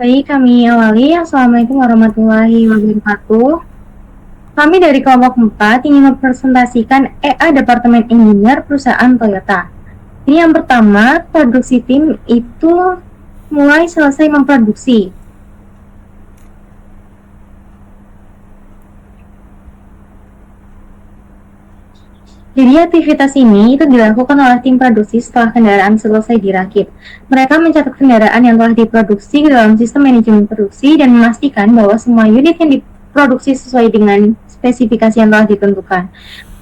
Baik, kami awali. Assalamualaikum warahmatullahi wabarakatuh. Kami dari kelompok 4 ingin mempresentasikan EA Departemen Engineer Perusahaan Toyota. Ini yang pertama, produksi tim itu mulai selesai memproduksi. Jadi aktivitas ini itu dilakukan oleh tim produksi setelah kendaraan selesai dirakit. Mereka mencatat kendaraan yang telah diproduksi ke dalam sistem manajemen produksi dan memastikan bahwa semua unit yang diproduksi sesuai dengan spesifikasi yang telah ditentukan.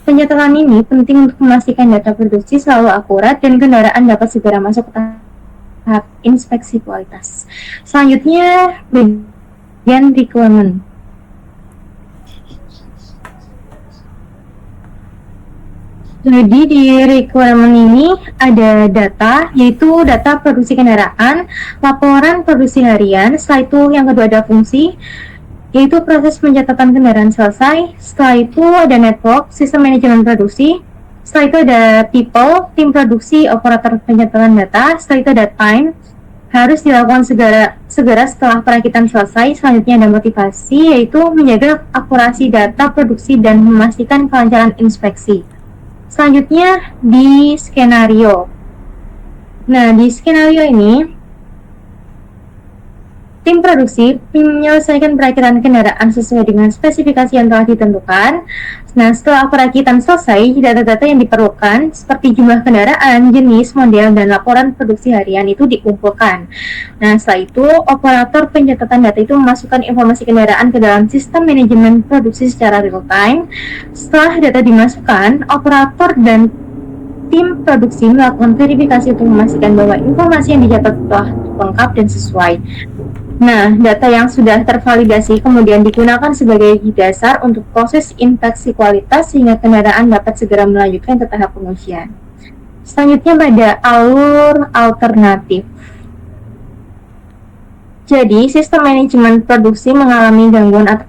Pencatatan ini penting untuk memastikan data produksi selalu akurat dan kendaraan dapat segera masuk ke tahap inspeksi kualitas. Selanjutnya, bagian requirement. Jadi di requirement ini ada data, yaitu data produksi kendaraan, laporan produksi harian, setelah itu yang kedua ada fungsi, yaitu proses pencatatan kendaraan selesai, setelah itu ada network, sistem manajemen produksi, setelah itu ada people, tim produksi, operator pencatatan data, setelah itu ada time, harus dilakukan segera setelah perakitan selesai. Selanjutnya ada motivasi, yaitu menjaga akurasi data produksi dan memastikan kelancaran inspeksi. Selanjutnya di skenario. Nah, di skenario ini tim produksi menyelesaikan perakitan kendaraan sesuai dengan spesifikasi yang telah ditentukan. Nah, setelah perakitan selesai, data-data yang diperlukan seperti jumlah kendaraan, jenis, model, dan laporan produksi harian itu dikumpulkan. Nah, setelah itu operator pencatatan data itu memasukkan informasi kendaraan ke dalam sistem manajemen produksi secara real time. Setelah data dimasukkan, operator dan tim produksi melakukan verifikasi untuk memastikan bahwa informasi yang dicatat telah lengkap dan sesuai. Nah, data yang sudah tervalidasi kemudian digunakan sebagai dasar untuk proses inspeksi kualitas sehingga kendaraan dapat segera melanjutkan ke tahap pengujian. Selanjutnya pada alur alternatif. Jadi, sistem manajemen produksi mengalami gangguan atau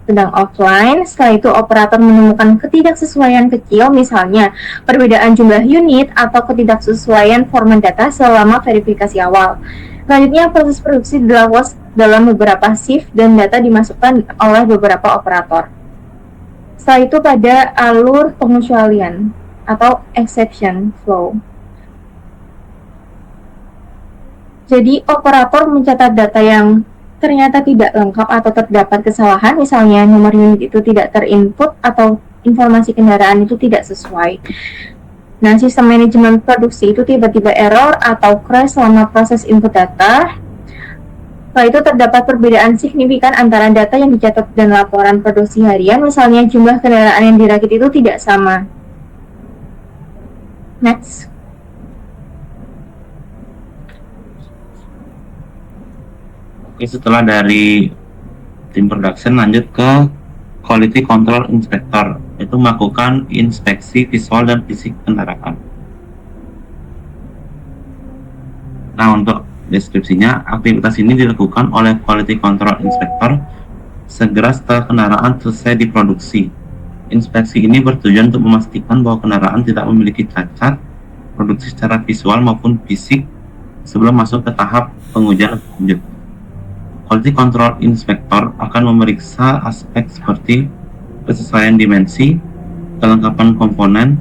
sedang offline. Setelah itu operator menemukan ketidaksesuaian kecil, misalnya perbedaan jumlah unit atau ketidaksesuaian format data selama verifikasi awal. Selanjutnya proses produksi dilakukan dalam beberapa shift dan data dimasukkan oleh beberapa operator. Setelah itu pada alur pengecualian atau exception flow. Jadi operator mencatat data yang ternyata tidak lengkap atau terdapat kesalahan, misalnya nomor unit itu tidak terinput atau informasi kendaraan itu tidak sesuai. Nah, sistem manajemen produksi itu tiba-tiba error atau crash selama proses input data. Setelah itu terdapat perbedaan signifikan antara data yang dicatat dan laporan produksi harian, misalnya jumlah kendaraan yang dirakit itu tidak sama. Next. Oke, setelah dari tim production lanjut ke quality control inspector, itu melakukan inspeksi visual dan fisik kendaraan. Nah, untuk deskripsinya, aktivitas ini dilakukan oleh quality control inspector segera setelah kendaraan selesai diproduksi. Inspeksi ini bertujuan untuk memastikan bahwa kendaraan tidak memiliki cacat produksi secara visual maupun fisik sebelum masuk ke tahap pengujian lanjut. Quality Control Inspector akan memeriksa aspek seperti kesesuaian dimensi, kelengkapan komponen,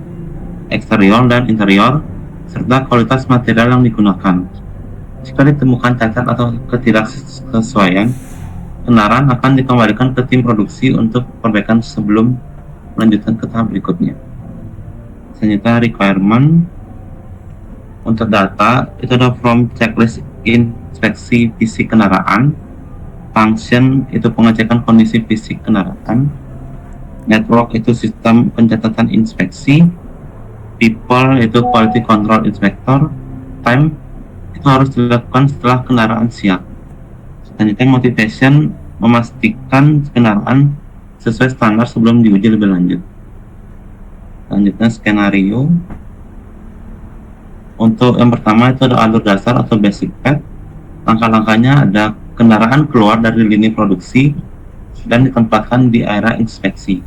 eksterior dan interior, serta kualitas material yang digunakan. Jika ditemukan cacat atau ketidaksesuaian, kendaraan akan dikembalikan ke tim produksi untuk perbaikan sebelum melanjutkan ke tahap berikutnya. Selanjutnya requirement. Untuk data, itu ada from checklist inspeksi fisik kendaraan, function itu pengecekan kondisi fisik kendaraan, network itu sistem pencatatan inspeksi, people itu quality control inspector, time itu harus dilakukan setelah kendaraan siap. Selanjutnya motivation, memastikan kendaraan sesuai standar sebelum diuji lebih lanjut. Selanjutnya skenario. Untuk yang pertama itu ada alur dasar atau basic path. Langkah-langkahnya ada kendaraan keluar dari lini produksi dan ditempatkan di area inspeksi.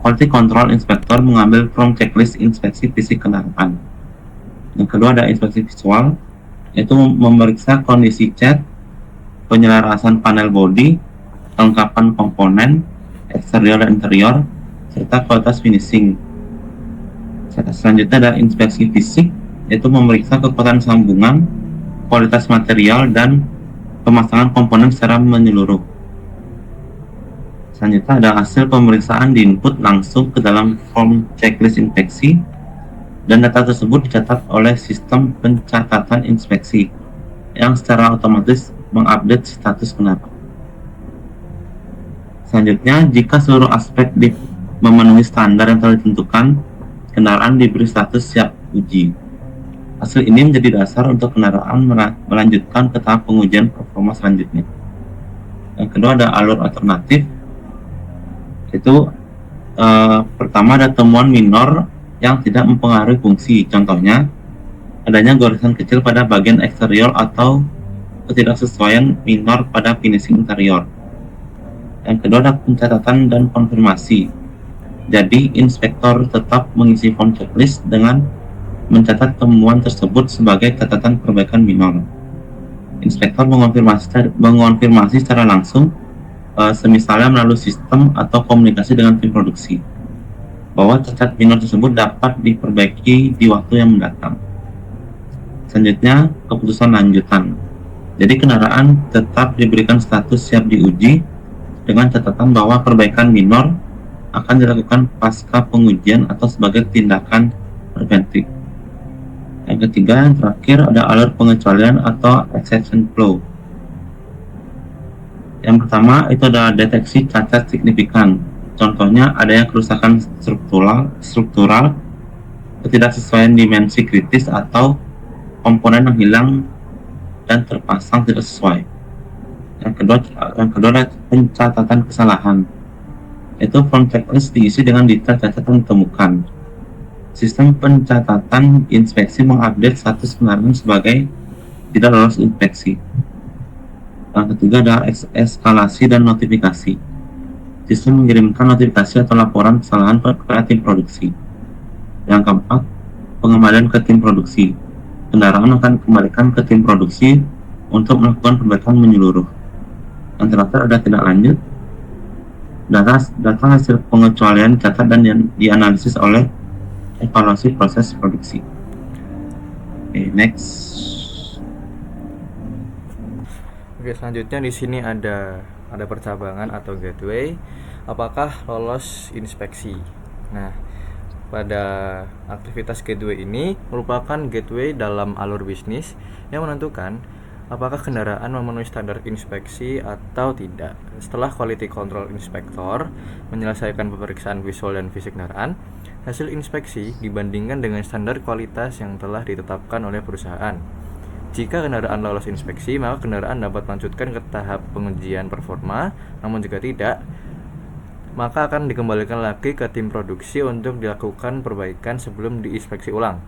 Quality Control Inspector mengambil from checklist inspeksi fisik kendaraan. Yang kedua ada inspeksi visual, yaitu memeriksa kondisi cat, penyelarasan panel body, kelengkapan komponen, eksterior dan interior, serta kualitas finishing. Selanjutnya ada inspeksi fisik, yaitu memeriksa kekuatan sambungan, kualitas material, dan pemasangan komponen secara menyeluruh. Selanjutnya ada hasil pemeriksaan diinput langsung ke dalam form checklist inspeksi, dan data tersebut dicatat oleh sistem pencatatan inspeksi yang secara otomatis mengupdate status kendaraan. Selanjutnya, jika seluruh aspek memenuhi standar yang telah ditentukan, kendaraan diberi status siap uji. Hasil ini menjadi dasar untuk kendaraan melanjutkan ke tahap pengujian performa selanjutnya. Yang kedua ada alur alternatif, itu pertama ada temuan minor yang tidak mempengaruhi fungsi. Contohnya, adanya goresan kecil pada bagian eksterior atau ketidaksesuaian minor pada finishing interior. Yang kedua ada pencatatan dan konfirmasi. Jadi, inspektor tetap mengisi form checklist dengan mencatat temuan tersebut sebagai catatan perbaikan minor. Inspektor mengonfirmasi secara langsung, semisalnya melalui sistem atau komunikasi dengan tim produksi, bahwa cacat minor tersebut dapat diperbaiki di waktu yang mendatang. Selanjutnya, keputusan lanjutan. Jadi, kendaraan tetap diberikan status siap diuji dengan catatan bahwa perbaikan minor akan dilakukan pasca pengujian atau sebagai tindakan preventif. Yang ketiga, yang terakhir ada alur pengecualian atau exception flow. Yang pertama itu ada deteksi cacat signifikan. Contohnya adanya kerusakan struktural, ketidaksesuaian dimensi kritis atau komponen yang hilang dan terpasang tidak sesuai. Yang kedua ada pencatatan kesalahan. Itu form checklist diisi dengan detail cacat yang ditemukan. Sistem pencatatan inspeksi mengupdate status kendaraan sebagai tidak lolos inspeksi. Yang ketiga ada eskalasi dan notifikasi. Sistem mengirimkan notifikasi atau laporan kesalahan kepada tim produksi. Yang keempat, pengembalian ke tim produksi. Kendaraan akan dikembalikan ke tim produksi untuk melakukan perbaikan menyeluruh. Yang terakhir ada tindak lanjut. Data hasil pengecualian catat dan dianalisis oleh evaluasi proses produksi. Oke, next. Oke, selanjutnya di sini ada percabangan atau gateway. Apakah lolos inspeksi? Nah, pada aktivitas gateway ini merupakan gateway dalam alur bisnis yang menentukan apakah kendaraan memenuhi standar inspeksi atau tidak. Setelah quality control inspector menyelesaikan pemeriksaan visual dan fisik kendaraan, hasil inspeksi dibandingkan dengan standar kualitas yang telah ditetapkan oleh perusahaan. Jika kendaraan lolos inspeksi, maka kendaraan dapat melanjutkan ke tahap pengujian performa. Namun jika tidak, maka akan dikembalikan lagi ke tim produksi untuk dilakukan perbaikan sebelum diinspeksi ulang.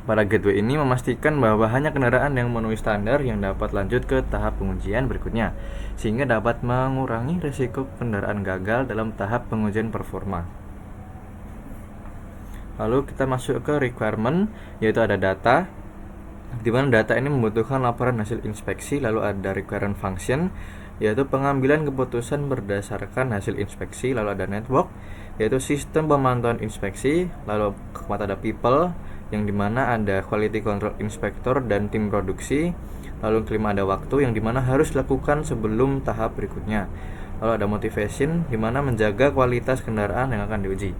Pada gateway ini memastikan bahwa hanya kendaraan yang memenuhi standar yang dapat lanjut ke tahap pengujian berikutnya, sehingga dapat mengurangi risiko kendaraan gagal dalam tahap pengujian performa. Lalu kita masuk ke requirement, yaitu ada data, di mana data ini membutuhkan laporan hasil inspeksi. Lalu ada requirement function, yaitu pengambilan keputusan berdasarkan hasil inspeksi. Lalu ada network, yaitu sistem pemantauan inspeksi. Lalu keempat ada people, yang dimana ada quality control inspector dan tim produksi. Lalu kelima ada waktu, yang dimana harus dilakukan sebelum tahap berikutnya. Lalu ada motivation, dimana menjaga kualitas kendaraan yang akan diuji.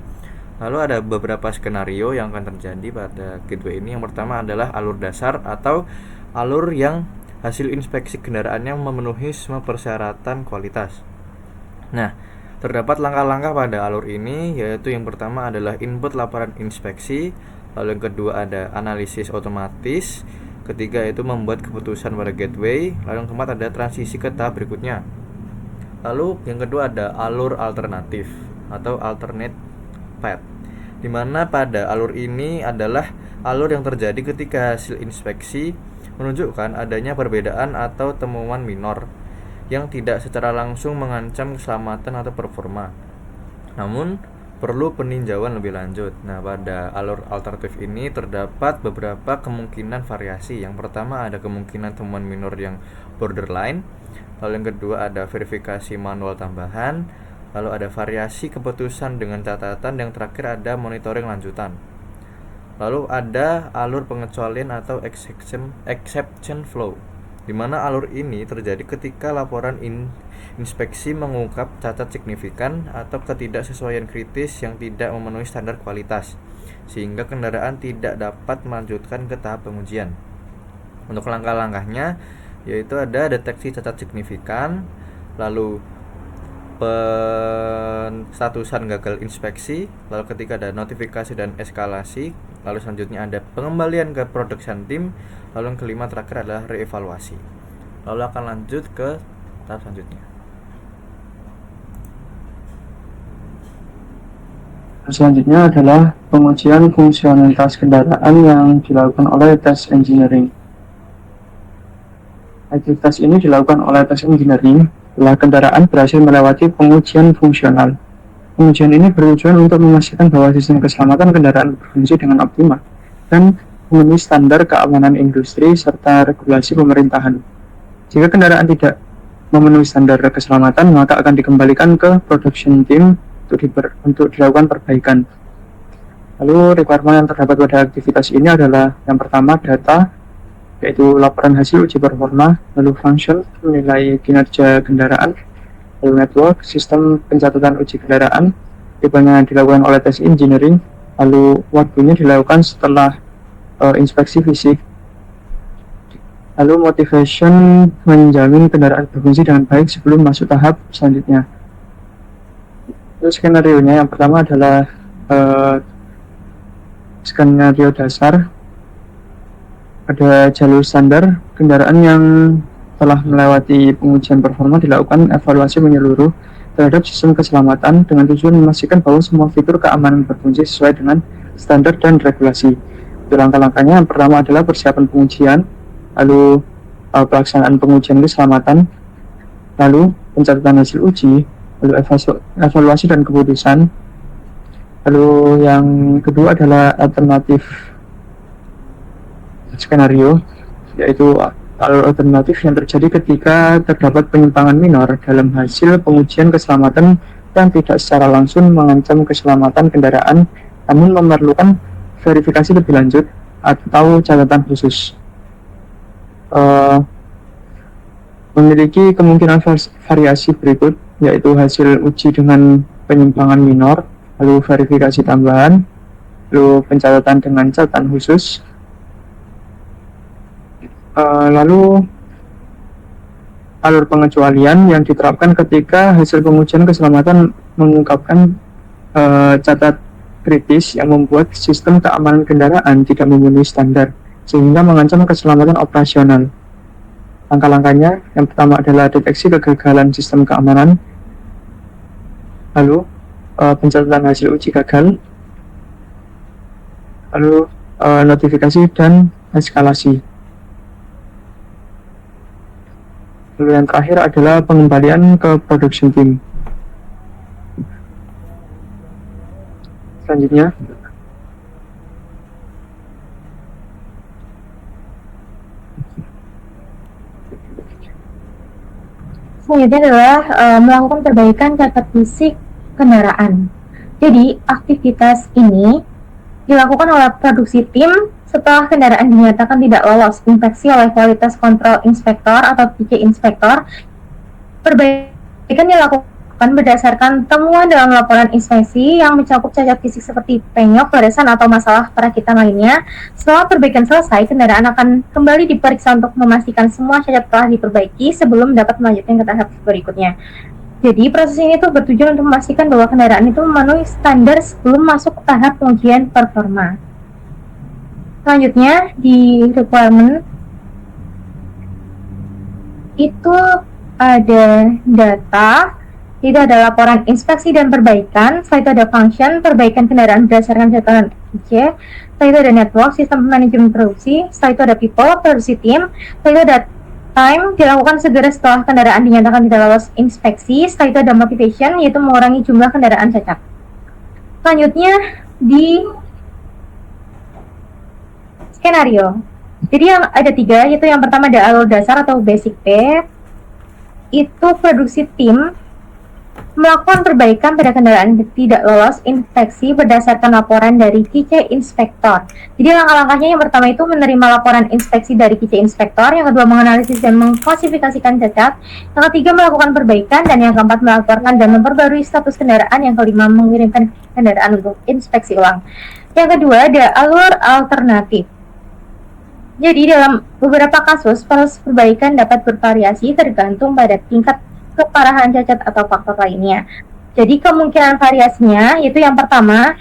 Lalu ada beberapa skenario yang akan terjadi pada gateway ini. Yang pertama adalah alur dasar atau alur yang hasil inspeksi kendaraannya memenuhi semua persyaratan kualitas. Nah, terdapat langkah-langkah pada alur ini, yaitu yang pertama adalah input laporan inspeksi. Lalu yang kedua ada analisis otomatis. Ketiga itu membuat keputusan pada gateway. Lalu yang keempat ada transisi ke tahap berikutnya. Lalu yang kedua ada alur alternatif atau alternate path, di mana pada alur ini adalah alur yang terjadi ketika hasil inspeksi menunjukkan adanya perbedaan atau temuan minor yang tidak secara langsung mengancam keselamatan atau performa. Namun, perlu peninjauan lebih lanjut. Nah, pada alur alternatif ini terdapat beberapa kemungkinan variasi. Yang pertama ada kemungkinan temuan minor yang borderline, lalu yang kedua ada verifikasi manual tambahan, lalu ada variasi keputusan dengan catatan, yang terakhir ada monitoring lanjutan. Lalu ada alur pengecualian atau exception flow, di mana alur ini terjadi ketika laporan inspeksi mengungkap cacat signifikan atau ketidaksesuaian kritis yang tidak memenuhi standar kualitas, sehingga kendaraan tidak dapat melanjutkan ke tahap pengujian. Untuk langkah-langkahnya yaitu ada deteksi cacat signifikan, lalu penstatusan gagal inspeksi, lalu ketika ada notifikasi dan eskalasi, lalu selanjutnya ada pengembalian ke production team, lalu yang kelima terakhir adalah reevaluasi. Lalu akan lanjut ke tahap selanjutnya. Selanjutnya adalah pengujian fungsionalitas kendaraan yang dilakukan oleh tes engineering. Aktivitas ini dilakukan oleh tes engineering setelah kendaraan berhasil melewati pengujian fungsional. Pengujian ini bertujuan untuk memastikan bahwa sistem keselamatan kendaraan berfungsi dengan optimal dan memenuhi standar keamanan industri serta regulasi pemerintahan. Jika kendaraan tidak memenuhi standar keselamatan, maka akan dikembalikan ke production team untuk dilakukan perbaikan. Lalu requirement yang terdapat pada aktivitas ini adalah yang pertama data, yaitu laporan hasil uji performa, lalu function, menilai kinerja kendaraan, lalu network, sistem pencatatan uji kendaraan, tipenya dilakukan oleh tes engineering, lalu waktunya dilakukan setelah inspeksi fisik, lalu motivation, menjamin kendaraan berfungsi dengan baik sebelum masuk tahap selanjutnya. Lalu skenario-nya yang pertama adalah skenario dasar. Ada jalur standar, kendaraan yang telah melewati pengujian performa dilakukan evaluasi menyeluruh terhadap sistem keselamatan dengan tujuan memastikan bahwa semua fitur keamanan berfungsi sesuai dengan standar dan regulasi. Untuk langkah-langkahnya, yang pertama adalah persiapan pengujian, lalu pelaksanaan pengujian keselamatan, lalu pencatatan hasil uji, lalu evaluasi dan keputusan. Lalu yang kedua adalah alternatif skenario, yaitu alur alternatif yang terjadi ketika terdapat penyimpangan minor dalam hasil pengujian keselamatan yang tidak secara langsung mengancam keselamatan kendaraan, namun memerlukan verifikasi lebih lanjut atau catatan khusus. Memiliki kemungkinan variasi berikut, yaitu hasil uji dengan penyimpangan minor, lalu verifikasi tambahan, lalu pencatatan dengan catatan khusus. Lalu alur pengecualian yang diterapkan ketika hasil pengujian keselamatan mengungkapkan catat kritis yang membuat sistem keamanan kendaraan tidak memenuhi standar sehingga mengancam keselamatan operasional. Langkah-langkahnya yang pertama adalah deteksi kegagalan sistem keamanan, lalu pencatatan hasil uji gagal, lalu notifikasi dan eskalasi. Lalu yang terakhir adalah pengembalian ke production team. Selanjutnya, adalah melakukan perbaikan cacat fisik kendaraan. Jadi, aktivitas ini dilakukan oleh produksi tim setelah kendaraan dinyatakan tidak lolos inspeksi oleh kualitas kontrol inspektor atau QC inspektor. Perbaikan dilakukan berdasarkan temuan dalam laporan inspeksi yang mencakup cacat fisik seperti penyok, ledasan, atau masalah perakitan lainnya. Setelah perbaikan selesai, kendaraan akan kembali diperiksa untuk memastikan semua cacat telah diperbaiki sebelum dapat melanjutkan ke tahap berikutnya. Jadi proses ini tuh bertujuan untuk memastikan bahwa kendaraan itu memenuhi standar sebelum masuk ke tahap pengujian performa. Selanjutnya di requirement itu ada data, itu ada laporan inspeksi dan perbaikan, setelah itu ada function, perbaikan kendaraan berdasarkan catatan QC, setelah itu ada network, sistem manajemen produksi, setelah itu ada people, produksi tim, setelah itu ada time, dilakukan segera setelah kendaraan dinyatakan tidak lolos inspeksi, setelah itu ada motivation, yaitu mengurangi jumlah kendaraan cacat. Selanjutnya di skenario. Jadi yang ada 3, yaitu yang pertama ada alur dasar atau basic path. Itu produksi tim melakukan perbaikan pada kendaraan tidak lolos inspeksi berdasarkan laporan dari QC Inspektor. Jadi langkah-langkahnya yang pertama itu menerima laporan inspeksi dari QC Inspektor, yang kedua menganalisis dan mengklasifikasikan cacat, yang ketiga melakukan perbaikan, dan yang keempat melaporkan dan memperbarui status kendaraan, yang kelima mengirimkan kendaraan untuk inspeksi ulang. Yang kedua ada alur alternatif. Jadi dalam beberapa kasus proses perbaikan dapat bervariasi tergantung pada tingkat keparahan cacat atau faktor lainnya. Jadi kemungkinan variasinya yaitu yang pertama,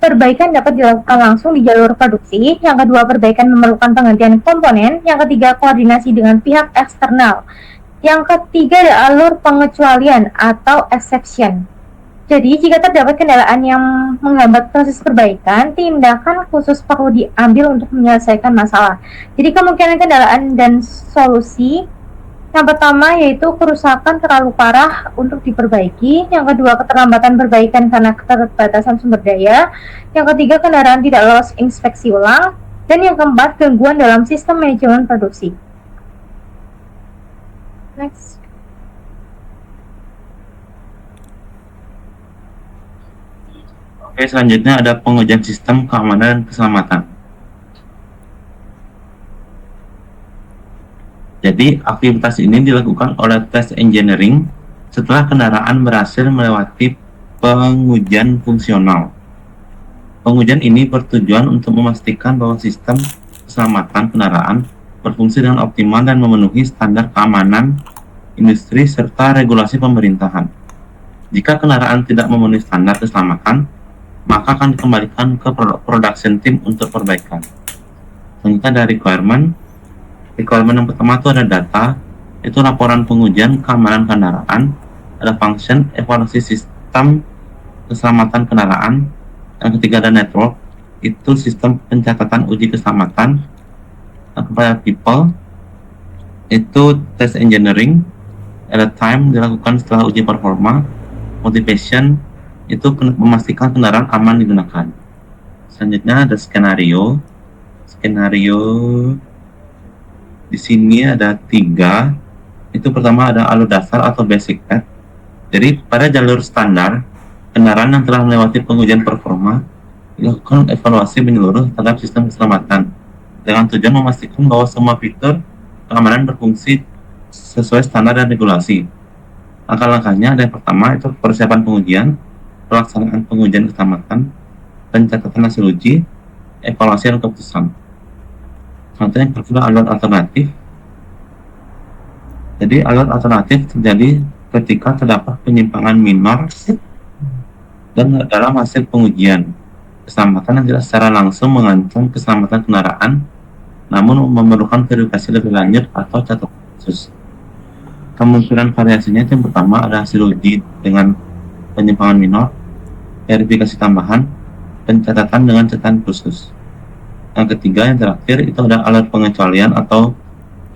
perbaikan dapat dilakukan langsung di jalur produksi, yang kedua perbaikan memerlukan penggantian komponen, yang ketiga koordinasi dengan pihak eksternal, yang ketiga ada alur pengecualian atau exception. Jadi jika terdapat kendala yang menghambat proses perbaikan, tindakan khusus perlu diambil untuk menyelesaikan masalah. Jadi kemungkinan kendaraan dan solusi yang pertama yaitu kerusakan terlalu parah untuk diperbaiki, yang kedua keterlambatan perbaikan karena keterbatasan sumber daya, yang ketiga kendaraan tidak lolos inspeksi ulang, dan yang keempat gangguan dalam sistem manajemen produksi. Next. Oke, selanjutnya ada pengujian sistem keamanan dan keselamatan. Jadi, aktivitas ini dilakukan oleh test engineering setelah kendaraan berhasil melewati pengujian fungsional. Pengujian ini bertujuan untuk memastikan bahwa sistem keselamatan kendaraan berfungsi dengan optimal dan memenuhi standar keamanan industri serta regulasi pemerintahan. Jika kendaraan tidak memenuhi standar keselamatan, maka akan dikembalikan ke production team untuk perbaikan. Selanjutnya ada requirement. Requirement yang pertama itu ada data, itu laporan pengujian keamanan kendaraan, ada function, evaluasi sistem keselamatan kendaraan, yang ketiga ada network, itu sistem pencatatan uji keselamatan, kepada people, itu test engineering, ada time dilakukan setelah uji performa, motivation, itu memastikan kendaraan aman digunakan. Selanjutnya ada skenario. Skenario di sini ada 3. Itu pertama ada alur dasar atau basic path. Jadi pada jalur standar, kendaraan yang telah melewati pengujian performa dilakukan evaluasi menyeluruh terhadap sistem keselamatan dengan tujuan memastikan bahwa semua fitur keamanan berfungsi sesuai standar dan regulasi. Langkah-langkahnya ada yang pertama itu persiapan pengujian, pelaksanaan pengujian keselamatan, pencatatan hasil uji, evaluasi dan keputusan. Selanjutnya yang kedua alur alternatif. Jadi alur alternatif terjadi ketika terdapat penyimpangan minor dan dalam hasil pengujian keselamatan yang tidak secara langsung mengancam keselamatan kendaraan, namun memerlukan verifikasi lebih lanjut atau catatan khusus. Kemungkinan variasinya yang pertama ada hasil uji dengan penyimpangan minor, verifikasi tambahan, pencatatan dengan catatan khusus. Yang ketiga, yang terakhir itu ada alur pengecualian atau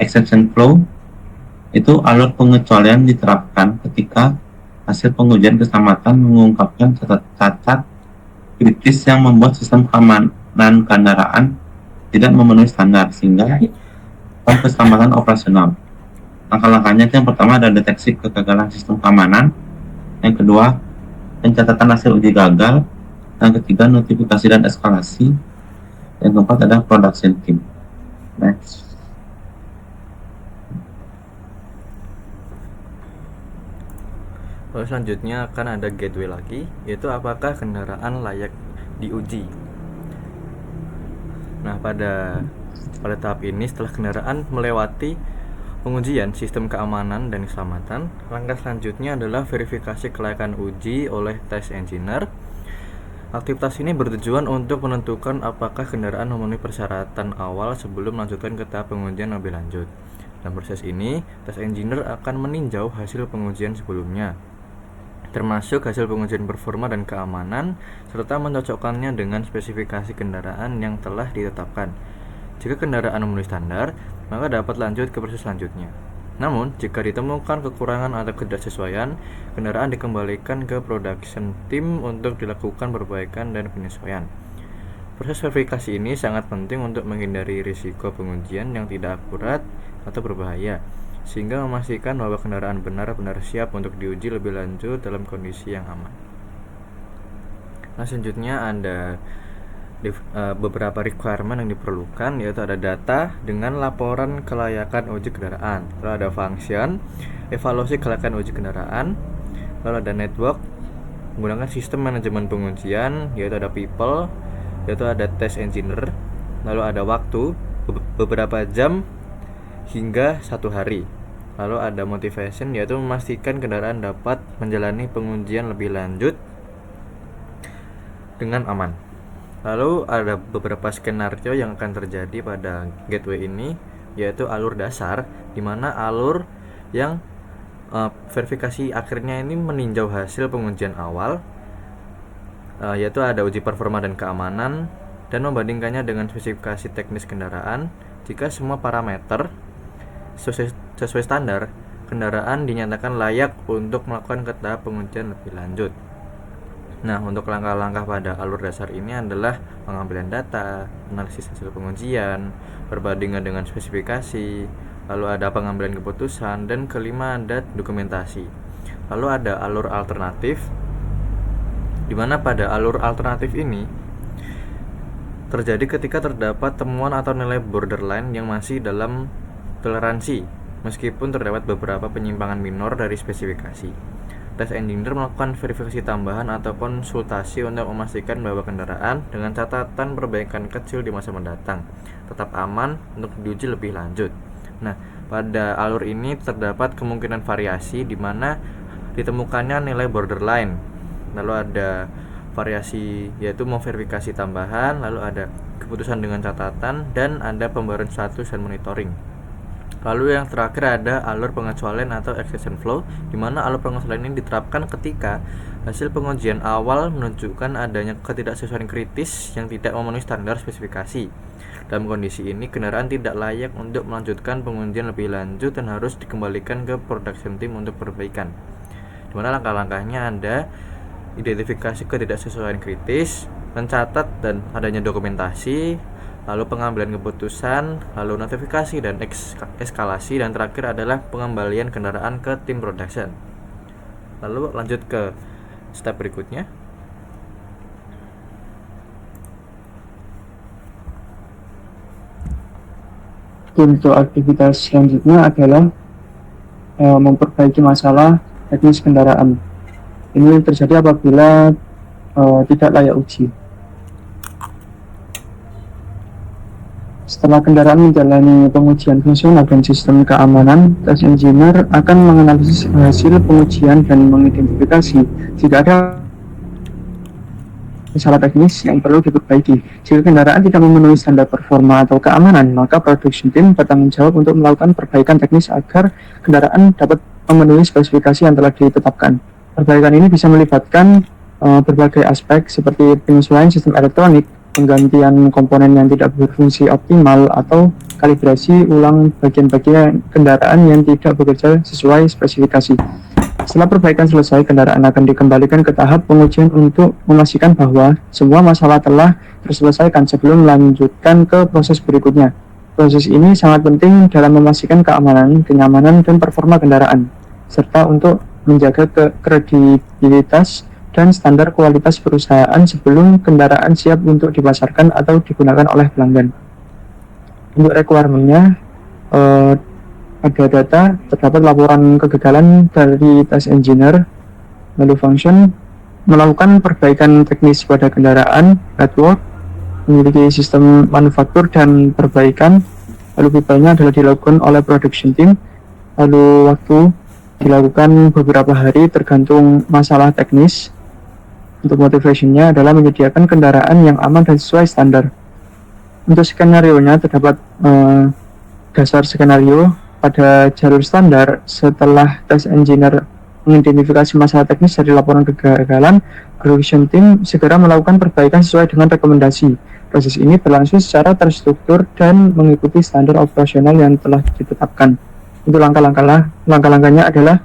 exception flow. Itu alur pengecualian diterapkan ketika hasil pengujian keselamatan mengungkapkan cacat kritis yang membuat sistem keamanan kendaraan tidak memenuhi standar sehingga keselamatan operasional. Langkah-langkahnya yang pertama ada deteksi kegagalan sistem keamanan, yang kedua pencatatan hasil uji gagal, yang ketiga notifikasi dan eskalasi, yang keempat ada production team. Next. Lalu selanjutnya akan ada gateway lagi, yaitu apakah kendaraan layak diuji. Nah, pada tahap ini setelah kendaraan melewati pengujian sistem keamanan dan keselamatan, langkah selanjutnya adalah verifikasi kelayakan uji oleh test engineer. Aktivitas ini bertujuan untuk menentukan apakah kendaraan memenuhi persyaratan awal sebelum melanjutkan ke tahap pengujian lebih lanjut. Dalam proses ini, test engineer akan meninjau hasil pengujian sebelumnya, termasuk hasil pengujian performa dan keamanan, serta mencocokkannya dengan spesifikasi kendaraan yang telah ditetapkan. Jika kendaraan memenuhi standar, maka dapat lanjut ke proses selanjutnya. Namun, jika ditemukan kekurangan atau ketidaksesuaian, kendaraan dikembalikan ke production team untuk dilakukan perbaikan dan penyesuaian. Proses verifikasi ini sangat penting untuk menghindari risiko pengujian yang tidak akurat atau berbahaya, sehingga memastikan bahwa kendaraan benar-benar siap untuk diuji lebih lanjut dalam kondisi yang aman. Nah, selanjutnya ada beberapa requirement yang diperlukan, yaitu ada data dengan laporan kelayakan uji kendaraan, lalu ada function, evaluasi kelayakan uji kendaraan, lalu ada network, menggunakan sistem manajemen pengujian, yaitu ada people, yaitu ada test engineer, lalu ada waktu beberapa jam hingga 1 hari, lalu ada motivation, yaitu memastikan kendaraan dapat menjalani pengujian lebih lanjut dengan aman. Lalu ada beberapa skenario yang akan terjadi pada gateway ini, yaitu alur dasar, di mana alur yang verifikasi akhirnya ini meninjau hasil pengujian awal, yaitu ada uji performa dan keamanan, dan membandingkannya dengan spesifikasi teknis kendaraan. Jika semua parameter sesuai standar, kendaraan dinyatakan layak untuk melakukan ke tahap pengujian lebih lanjut. Nah, untuk langkah-langkah pada alur dasar ini adalah pengambilan data, analisis hasil pengujian, perbandingan dengan spesifikasi, lalu ada pengambilan keputusan, dan kelima ada dokumentasi. Lalu ada alur alternatif, di mana pada alur alternatif ini terjadi ketika terdapat temuan atau nilai borderline yang masih dalam toleransi, meskipun terdapat beberapa penyimpangan minor dari spesifikasi. Test engineer melakukan verifikasi tambahan atau konsultasi untuk memastikan bahwa kendaraan dengan catatan perbaikan kecil di masa mendatang tetap aman untuk diuji lebih lanjut. Nah, pada alur ini terdapat kemungkinan variasi di mana ditemukannya nilai borderline. Lalu ada variasi, yaitu memverifikasi tambahan, lalu ada keputusan dengan catatan, dan ada pembaruan status dan monitoring. Lalu yang terakhir ada alur pengecualian atau exception flow, di mana alur pengecualian ini diterapkan ketika hasil pengujian awal menunjukkan adanya ketidaksesuaian kritis yang tidak memenuhi standar spesifikasi. Dalam kondisi ini, kendaraan tidak layak untuk melanjutkan pengujian lebih lanjut dan harus dikembalikan ke production team untuk perbaikan. Di mana langkah-langkahnya ada identifikasi ketidaksesuaian kritis, mencatat dan adanya dokumentasi, lalu pengambilan keputusan, lalu notifikasi dan eskalasi, dan terakhir adalah pengembalian kendaraan ke tim production. Lalu lanjut ke step berikutnya. Untuk aktivitas selanjutnya adalah memperbaiki masalah teknis kendaraan. Ini terjadi apabila tidak layak uji. Setelah kendaraan menjalani pengujian fungsional dan sistem keamanan, test engineer akan menganalisis hasil pengujian dan mengidentifikasi jika ada masalah teknis yang perlu diperbaiki. Jika kendaraan tidak memenuhi standar performa atau keamanan, maka production team bertanggung jawab untuk melakukan perbaikan teknis agar kendaraan dapat memenuhi spesifikasi yang telah ditetapkan. Perbaikan ini bisa melibatkan berbagai aspek seperti penyesuaian sistem elektronik, penggantian komponen yang tidak berfungsi optimal, atau kalibrasi ulang bagian-bagian kendaraan yang tidak bekerja sesuai spesifikasi. Setelah perbaikan selesai, kendaraan akan dikembalikan ke tahap pengujian untuk memastikan bahwa semua masalah telah terselesaikan sebelum melanjutkan ke proses berikutnya. Proses ini sangat penting dalam memastikan keamanan, kenyamanan, dan performa kendaraan, serta untuk menjaga kredibilitas dan standar kualitas perusahaan sebelum kendaraan siap untuk dipasarkan atau digunakan oleh pelanggan. Untuk requirement-nya, ada data, terdapat laporan kegagalan dari test engineer, lalu function, melakukan perbaikan teknis pada kendaraan, network, memiliki sistem manufaktur dan perbaikan, lalu people-nya adalah dilakukan oleh production team, lalu waktu dilakukan beberapa hari tergantung masalah teknis. Untuk motivation-nya adalah menyediakan kendaraan yang aman dan sesuai standar. Untuk skenario-nya terdapat dasar skenario pada jalur standar. Setelah test engineer mengidentifikasi masalah teknis dari laporan kegagalan, production team segera melakukan perbaikan sesuai dengan rekomendasi. Proses ini berlangsung secara terstruktur dan mengikuti standar operasional yang telah ditetapkan. Untuk langkah-langkahnya adalah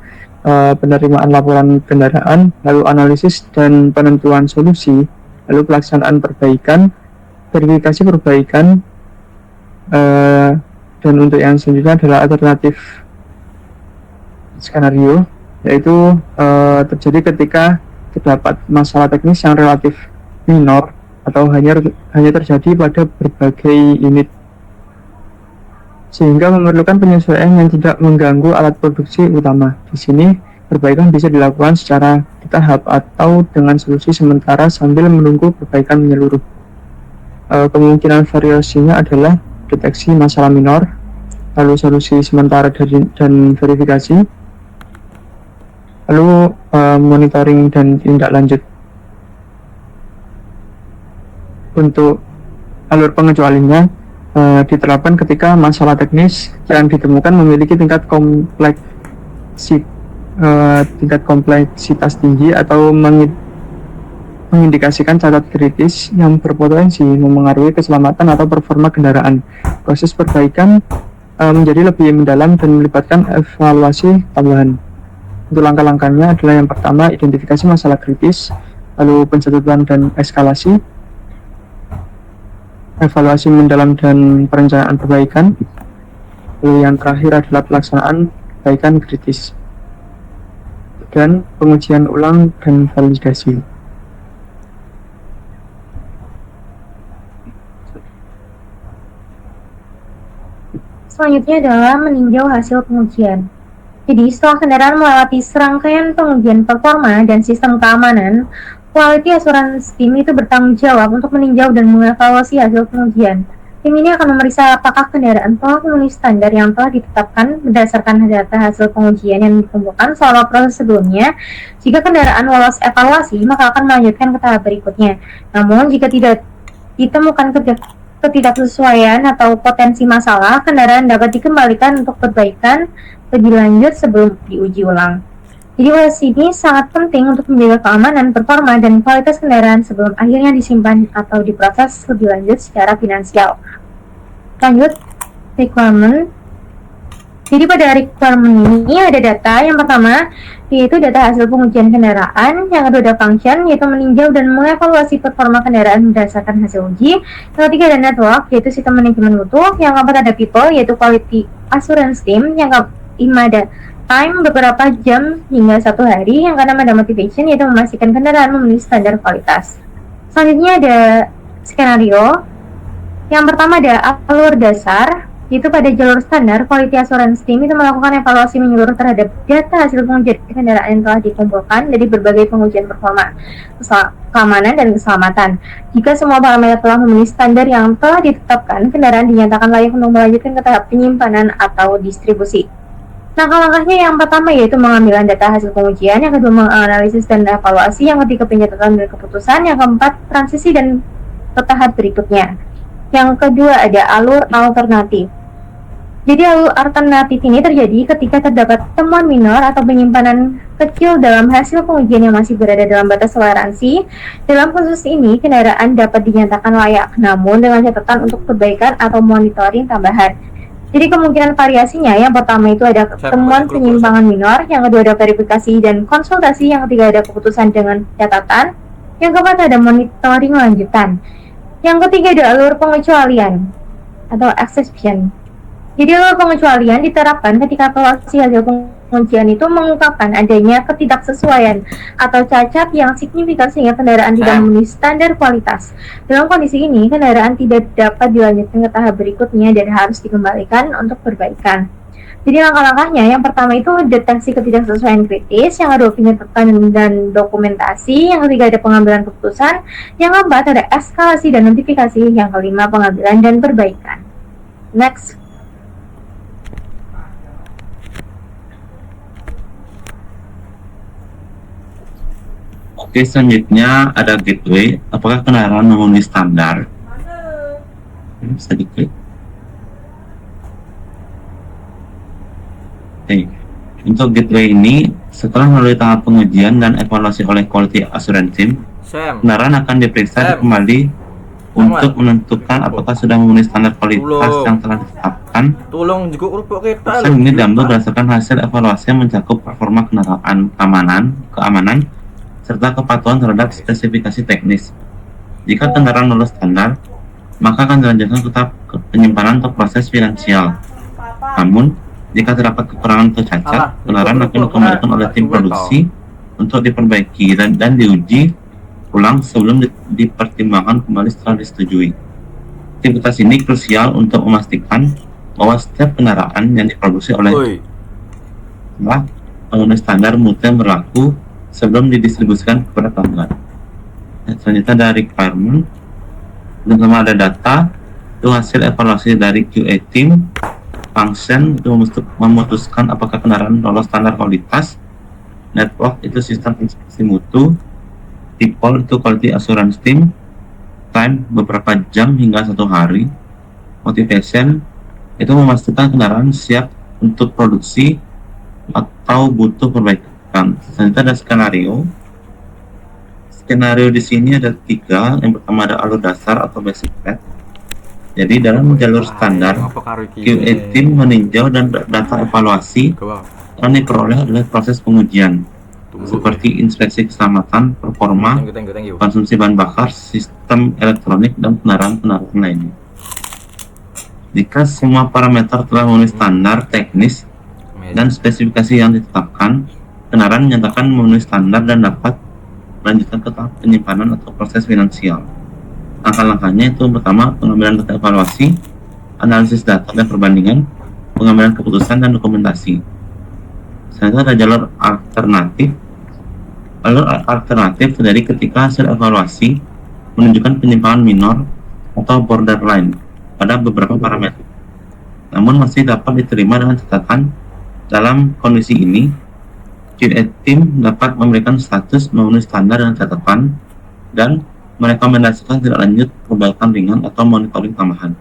penerimaan laporan kendaraan, lalu analisis dan penentuan solusi, lalu pelaksanaan perbaikan, verifikasi perbaikan, dan untuk yang selanjutnya adalah alternatif skenario, yaitu terjadi ketika terdapat masalah teknis yang relatif minor atau hanya terjadi pada berbagai unit, sehingga memerlukan penyesuaian yang tidak mengganggu alat produksi utama. Di sini, perbaikan bisa dilakukan secara bertahap atau dengan solusi sementara sambil menunggu perbaikan menyeluruh. Kemungkinan variasinya adalah deteksi masalah minor, lalu solusi sementara dan verifikasi, lalu monitoring dan tindak lanjut. Untuk alur pengecualiannya diterapkan ketika masalah teknis yang ditemukan memiliki tingkat kompleksitas tinggi atau mengindikasikan cacat kritis yang berpotensi memengaruhi keselamatan atau performa kendaraan. Proses perbaikan menjadi lebih mendalam dan melibatkan evaluasi tambahan. Untuk langkah-langkahnya adalah yang pertama, identifikasi masalah kritis, lalu pencatatan dan eskalasi, evaluasi mendalam dan perencanaan perbaikan, lalu yang terakhir adalah pelaksanaan perbaikan kritis dan pengujian ulang dan validasi. Selanjutnya adalah meninjau hasil pengujian. Jadi setelah kendaraan melewati serangkaian pengujian performa dan sistem keamanan, Quality Assurance Team itu bertanggung jawab untuk meninjau dan mengevaluasi hasil pengujian. Tim ini akan memeriksa apakah kendaraan telah memenuhi standar yang telah ditetapkan berdasarkan data hasil pengujian yang dikumpulkan selama proses sebelumnya. Jika kendaraan lolos evaluasi, maka akan melanjutkan ke tahap berikutnya. Namun, jika tidak ditemukan ketidaksesuaian atau potensi masalah, kendaraan dapat dikembalikan untuk perbaikan lebih lanjut sebelum diuji ulang. Jadi proses ini sangat penting untuk menjaga keamanan, performa, dan kualitas kendaraan sebelum akhirnya disimpan atau diproses lebih lanjut secara finansial. Lanjut, requirement. Jadi pada requirement ini ada data. Yang pertama yaitu data hasil pengujian kendaraan, yang kedua ada function yaitu meninjau dan mengevaluasi performa kendaraan berdasarkan hasil uji, yang ketiga ada network yaitu sistem manajemen mutu, yang keempat ada people yaitu quality assurance team, yang kelima ada time beberapa jam hingga 1 hari, yang keenam ada motivation yaitu memastikan kendaraan memenuhi standar kualitas. Selanjutnya ada skenario. Yang pertama ada alur dasar, yaitu pada jalur standar, Quality Assurance Team itu melakukan evaluasi menyeluruh terhadap data hasil pengujian kendaraan yang telah dikumpulkan dari berbagai pengujian performa, keamanan, dan keselamatan. Jika semua parameter telah memenuhi standar yang telah ditetapkan, kendaraan dinyatakan layak untuk melanjutkan ke tahap penyimpanan atau distribusi. Langkah-langkahnya yang pertama yaitu pengambilan data hasil pengujian, yang kedua menganalisis dan evaluasi, yang ketiga pencatatan dan keputusan, yang keempat transisi dan ke tahap berikutnya. Yang kedua ada alur alternatif. Jadi alur alternatif ini terjadi ketika terdapat temuan minor atau penyimpanan kecil dalam hasil pengujian yang masih berada dalam batas toleransi. Dalam kasus ini, kendaraan dapat dinyatakan layak, namun dengan catatan untuk perbaikan atau monitoring tambahan. Jadi kemungkinan variasinya, yang pertama itu ada temuan penyimpangan minor, yang kedua ada verifikasi dan konsultasi, yang ketiga ada keputusan dengan catatan, yang keempat ada monitoring lanjutan, yang ketiga ada alur pengecualian atau exception. Jadi alur pengecualian diterapkan ketika evaluasi hasil pengujian itu mengungkapkan adanya ketidaksesuaian atau cacat yang signifikan sehingga kendaraan tidak memenuhi standar kualitas. Dalam kondisi ini, kendaraan tidak dapat dilanjutkan ke tahap berikutnya dan harus dikembalikan untuk perbaikan. Jadi langkah-langkahnya, yang pertama itu deteksi ketidaksesuaian kritis, yang kedua penyertaan dan dokumentasi, yang ketiga ada pengambilan keputusan, yang keempat ada eskalasi dan notifikasi, yang kelima pengambilan dan perbaikan. Next. Oke, selanjutnya ada gateway. Apakah kendaraan memenuhi standar? Bisa diklik. Oke. Untuk gateway ini, setelah melalui tahap pengujian dan evaluasi oleh Quality Assurance Team, kendaraan akan diperiksa kembali untuk menentukan apakah sudah memenuhi standar kualitas yang telah ditetapkan. Tolong juga kerupuk kita. Proses ini diambil berdasarkan hasil evaluasi yang mencakup performa kendaraan, keamanan, serta kepatuhan terhadap spesifikasi teknis. Jika kendaraan lolos standar, maka akan dilanjutkan ke tahap penyimpanan atau proses finansial. Namun, jika terdapat kekurangan atau cacat, kendaraan akan dikembalikan oleh tim produksi untuk diperbaiki dan diuji ulang sebelum dipertimbangkan kembali setelah disetujui. Aktivitas ini krusial untuk memastikan bahwa setiap kendaraan yang diproduksi oleh telah memenuhi standar mutu yang berlaku sebelum didistribusikan kepada pelanggan. Selanjutnya ada requirement. Pertama ada data, itu hasil evaluasi dari QA team. Function itu memutuskan apakah kendaraan lolos standar kualitas. Network itu sistem inspeksi mutu. People itu quality assurance team. Time beberapa jam hingga 1 hari. Motivation itu memastikan kendaraan siap untuk produksi atau butuh perbaikan. Selanjutnya ada skenario. Skenario di sini ada 3. Yang pertama ada alur dasar atau basic path. Jadi dalam jalur standar, QA team meninjau dan data evaluasi yang diperoleh adalah proses pengujian seperti inspeksi keselamatan, performa, konsumsi bahan bakar, sistem elektronik, dan kendaraan lainnya. Jika semua parameter telah memenuhi standar teknis dan spesifikasi yang ditetapkan, kendaraan menyatakan memenuhi standar dan dapat melanjutkan ke tahap penyimpanan atau proses finansial. Langkah-langkahnya itu pertama, pengambilan data evaluasi, analisis data dan perbandingan, pengambilan keputusan dan dokumentasi. Selanjutnya ada jalur alternatif. Jalur alternatif terjadi ketika hasil evaluasi menunjukkan penyimpangan minor atau borderline pada beberapa parameter, namun masih dapat diterima dengan catatan. Dalam kondisi ini, QA team dapat memberikan status memenuhi standar dengan catatan dan merekomendasikan tidak lanjut perbaikan ringan atau monitoring tambahan.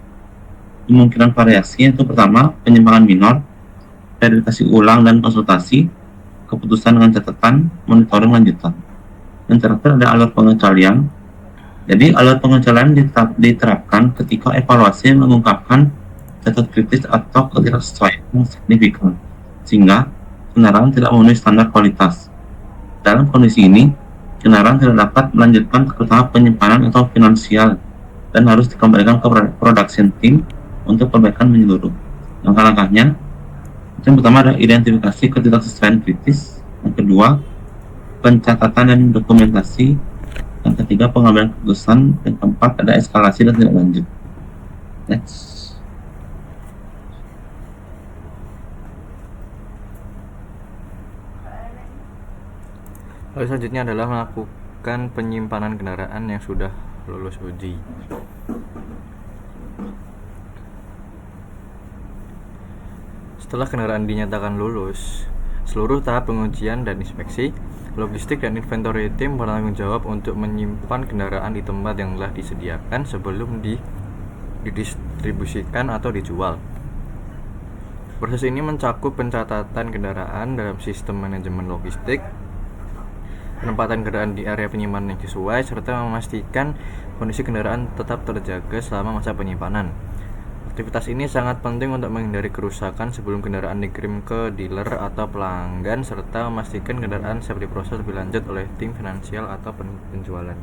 Kemungkinan variasi itu pertama, penyimpangan minor, verifikasi ulang dan konsultasi, keputusan dengan catatan, monitoring lanjutan. Yang terakhir ada alur pengecualian. Jadi alur pengecualian diterapkan ketika evaluasi mengungkapkan cacat kritis atau ketidaksesuaian yang signifikan, sehingga kendaraan tidak memenuhi standar kualitas. Dalam kondisi ini, kendaraan tidak dapat melanjutkan ke tahap penyimpanan atau finansial dan harus dikembalikan ke production team untuk perbaikan menyeluruh. Langkah-langkahnya, yang pertama ada identifikasi ketidaksesuaian kritis, yang kedua pencatatan dan dokumentasi, yang ketiga pengambilan keputusan, yang keempat ada eskalasi dan tindak lanjut. Next. Lalu selanjutnya adalah melakukan penyimpanan kendaraan yang sudah lulus uji. Setelah kendaraan dinyatakan lulus, seluruh tahap pengujian dan inspeksi, logistik dan inventory team bertanggung jawab untuk menyimpan kendaraan di tempat yang telah disediakan sebelum didistribusikan atau dijual. Proses ini mencakup pencatatan kendaraan dalam sistem manajemen logistik, penempatan kendaraan di area penyimpanan yang sesuai, serta memastikan kondisi kendaraan tetap terjaga selama masa penyimpanan. Aktivitas ini sangat penting untuk menghindari kerusakan sebelum kendaraan dikirim ke dealer atau pelanggan, serta memastikan kendaraan siap diproses lebih lanjut oleh tim finansial atau penjualan.